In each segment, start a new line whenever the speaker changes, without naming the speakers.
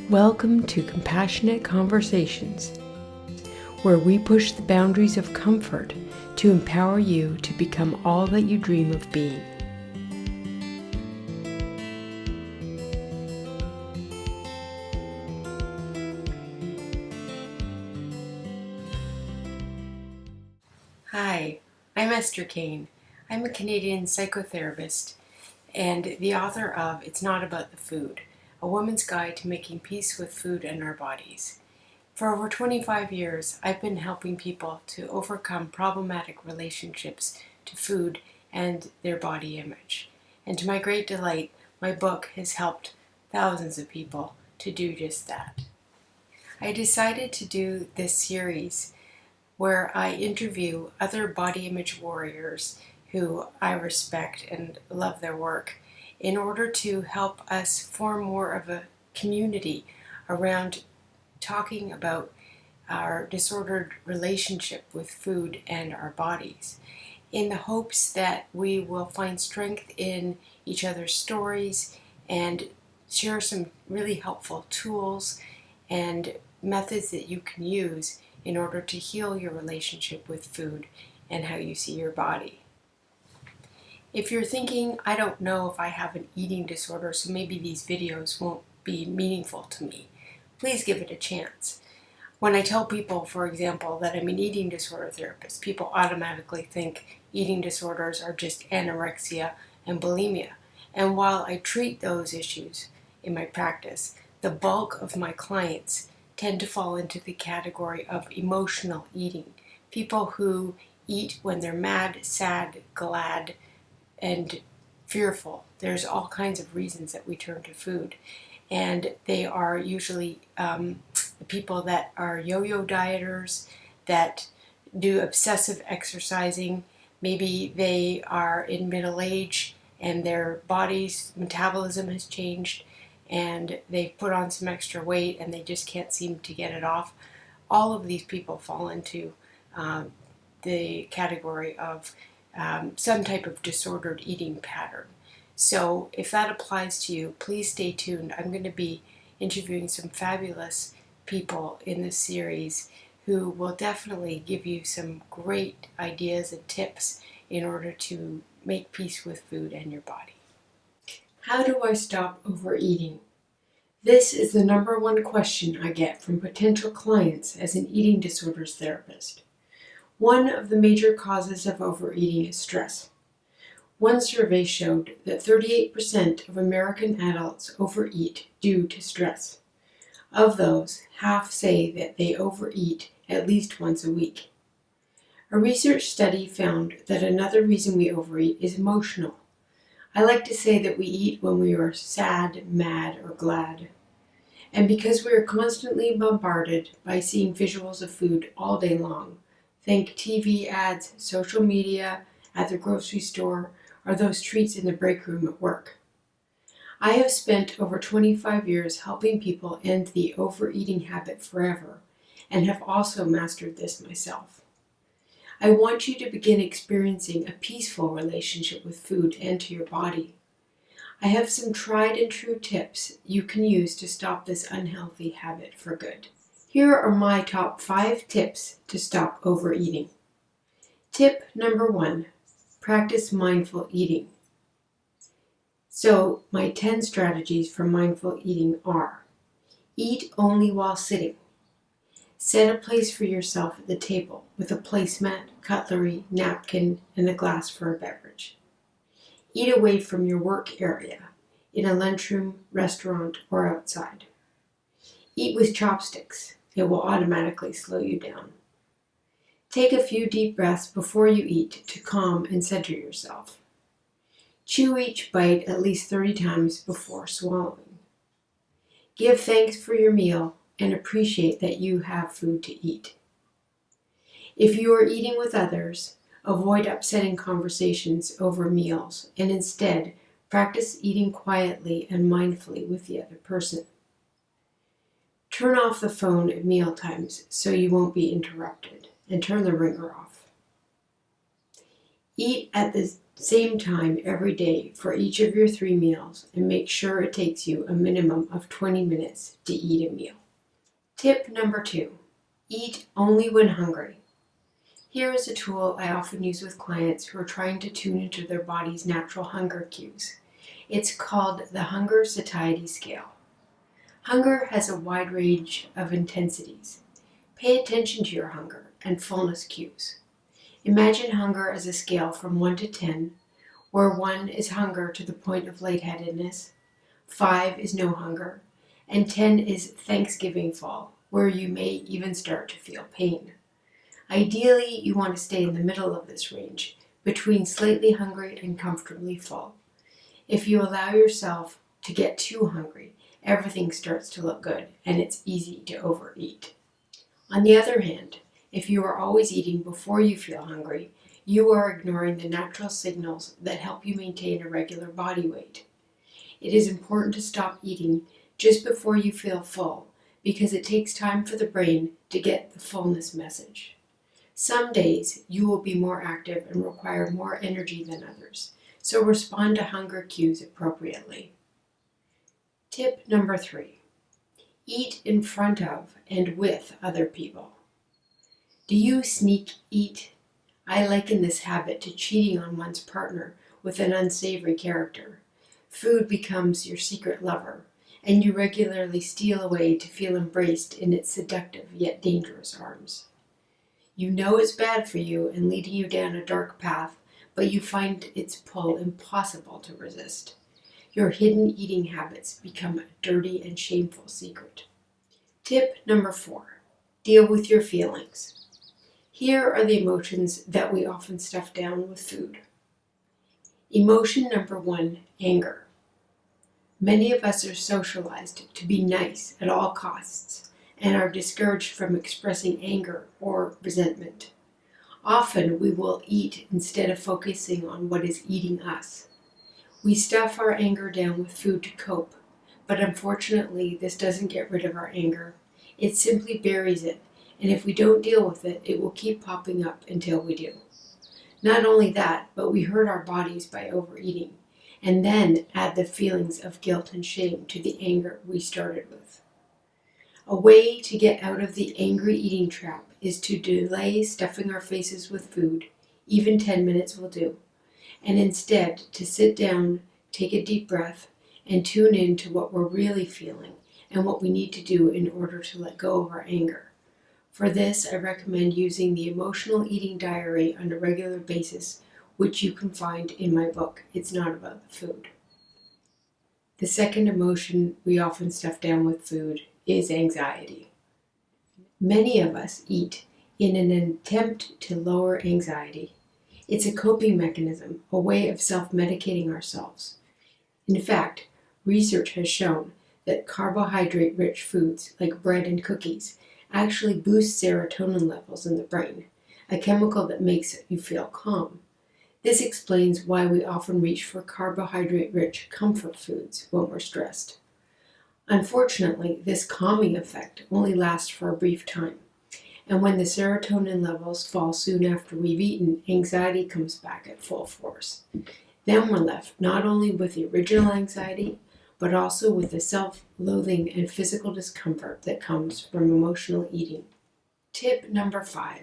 Welcome to Compassionate Conversations, where we push the boundaries of comfort to empower you to become all that you dream of being. Hi, I'm Esther Kane. I'm a Canadian psychotherapist and the author of It's Not About the Food, A Woman's Guide to Making Peace with Food and Our Bodies. For over 25 years, I've been helping people to overcome problematic relationships to food and their body image. And to my great delight, my book has helped thousands of people to do just that. I decided to do this series where I interview other body image warriors who I respect and love their work in order to help us form more of a community around talking about our disordered relationship with food and our bodies, in the hopes that we will find strength in each other's stories and share some really helpful tools and methods that you can use in order to heal your relationship with food and how you see your body. If you're thinking, I don't know if I have an eating disorder, so maybe these videos won't be meaningful to me, please give it a chance. When I tell people, for example, that I'm an eating disorder therapist, people automatically think eating disorders are just anorexia and bulimia. And while I treat those issues in my practice, the bulk of my clients tend to fall into the category of emotional eating. People who eat when they're mad, sad, glad, and fearful. There's all kinds of reasons that we turn to food. And they are usually the people that are yo-yo dieters, that do obsessive exercising. Maybe they are in middle age and their body's metabolism has changed and they've put on some extra weight and they just can't seem to get it off. All of these people fall into the category of some type of disordered eating pattern. So if that applies to you, please stay tuned. I'm going to be interviewing some fabulous people in this series who will definitely give you some great ideas and tips in order to make peace with food and your body. How do I stop overeating? This is the number one question I get from potential clients as an eating disorders therapist. One of the major causes of overeating is stress. One survey showed that 38% of American adults overeat due to stress. Of those, half say that they overeat at least once a week. A research study found that another reason we overeat is emotional. I like to say that we eat when we are sad, mad, or glad. And because we are constantly bombarded by seeing visuals of food all day long, think TV ads, social media, at the grocery store, or those treats in the break room at work. I have spent over 25 years helping people end the overeating habit forever, and have also mastered this myself. I want you to begin experiencing a peaceful relationship with food and to your body. I have some tried and true tips you can use to stop this unhealthy habit for good. Here are my top 5 tips to stop overeating. Tip number 1, practice mindful eating. So my 10 strategies for mindful eating are: eat only while sitting. Set a place for yourself at the table with a placemat, cutlery, napkin, and a glass for a beverage. Eat away from your work area, in a lunchroom, restaurant, or outside. Eat with chopsticks. It will automatically slow you down. Take a few deep breaths before you eat to calm and center yourself. Chew each bite at least 30 times before swallowing. Give thanks for your meal and appreciate that you have food to eat. If you are eating with others, avoid upsetting conversations over meals and instead practice eating quietly and mindfully with the other person. Turn off the phone at meal times so you won't be interrupted, and turn the ringer off. Eat at the Same time every day for each of your 3 meals, and make sure it takes you a minimum of 20 minutes to eat a meal. Tip number 2, eat only when hungry. Here is a tool I often use with clients who are trying to tune into their body's natural hunger cues. It's called the Hunger Satiety Scale. Hunger has a wide range of intensities. Pay attention to your hunger and fullness cues. Imagine hunger as a scale from 1 to 10, where 1 is hunger to the point of lightheadedness, 5 is no hunger, and 10 is Thanksgiving full, where you may even start to feel pain. Ideally, you want to stay in the middle of this range, between slightly hungry and comfortably full. If you allow yourself to get too hungry, everything starts to look good, and it's easy to overeat. On the other hand, if you are always eating before you feel hungry, you are ignoring the natural signals that help you maintain a regular body weight. It is important to stop eating just before you feel full, because it takes time for the brain to get the fullness message. Some days you will be more active and require more energy than others, so respond to hunger cues appropriately. Tip number 3, eat in front of and with other people. Do you sneak eat? I liken this habit to cheating on one's partner with an unsavory character. Food becomes your secret lover, and you regularly steal away to feel embraced in its seductive yet dangerous arms. You know it's bad for you and leading you down a dark path, but you find its pull impossible to resist. Your hidden eating habits become a dirty and shameful secret. Tip number 4, deal with your feelings. Here are the emotions that we often stuff down with food. Emotion number 1, anger. Many of us are socialized to be nice at all costs and are discouraged from expressing anger or resentment. Often we will eat instead of focusing on what is eating us. We stuff our anger down with food to cope, but unfortunately this doesn't get rid of our anger. It simply buries it, and if we don't deal with it, it will keep popping up until we do. Not only that, but we hurt our bodies by overeating, and then add the feelings of guilt and shame to the anger we started with. A way to get out of the angry eating trap is to delay stuffing our faces with food, even 10 minutes will do, and instead to sit down, take a deep breath, and tune in to what we're really feeling and what we need to do in order to let go of our anger. For this, I recommend using the Emotional Eating Diary on a regular basis, which you can find in my book, It's Not About the Food. The second emotion we often stuff down with food is anxiety. Many of us eat in an attempt to lower anxiety. It's a coping mechanism, a way of self-medicating ourselves. In fact, research has shown that carbohydrate-rich foods like bread and cookies actually boost serotonin levels in the brain, a chemical that makes you feel calm. This explains why we often reach for carbohydrate-rich comfort foods when we're stressed. Unfortunately, this calming effect only lasts for a brief time, and when the serotonin levels fall soon after we've eaten, anxiety comes back at full force. Then we're left not only with the original anxiety, but also with the self-loathing and physical discomfort that comes from emotional eating. Tip number 5,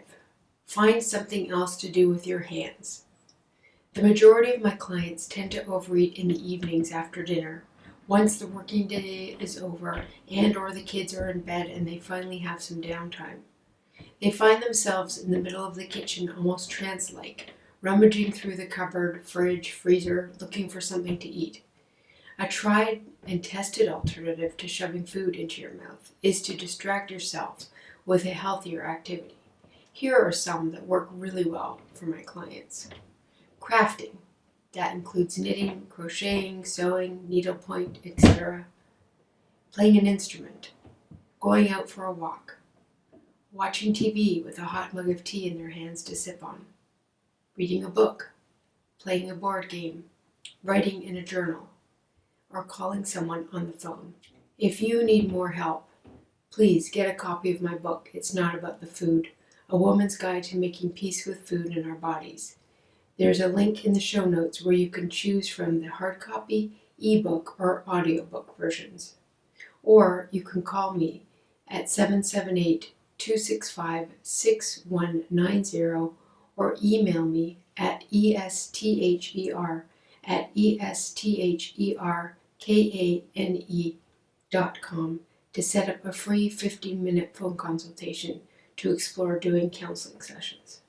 find something else to do with your hands. The majority of my clients tend to overeat in the evenings after dinner, once the working day is over and or the kids are in bed and they finally have some downtime. They find themselves in the middle of the kitchen, almost trance-like, rummaging through the cupboard, fridge, freezer, looking for something to eat. A tried and tested alternative to shoving food into your mouth is to distract yourself with a healthier activity. Here are some that work really well for my clients. Crafting. That includes knitting, crocheting, sewing, needlepoint, etc. Playing an instrument. Going out for a walk. Watching TV with a hot mug of tea in their hands to sip on. Reading a book. Playing a board game. Writing in a journal. Or calling someone on the phone. If you need more help, please get a copy of my book, It's Not About the Food, A Woman's Guide to Making Peace with Food and Our Bodies. There's a link in the show notes where you can choose from the hard copy, ebook, or audiobook versions. Or you can call me at 778-265-6190 or email me at estherkane.com to set up a free 15-minute phone consultation to explore doing counseling sessions.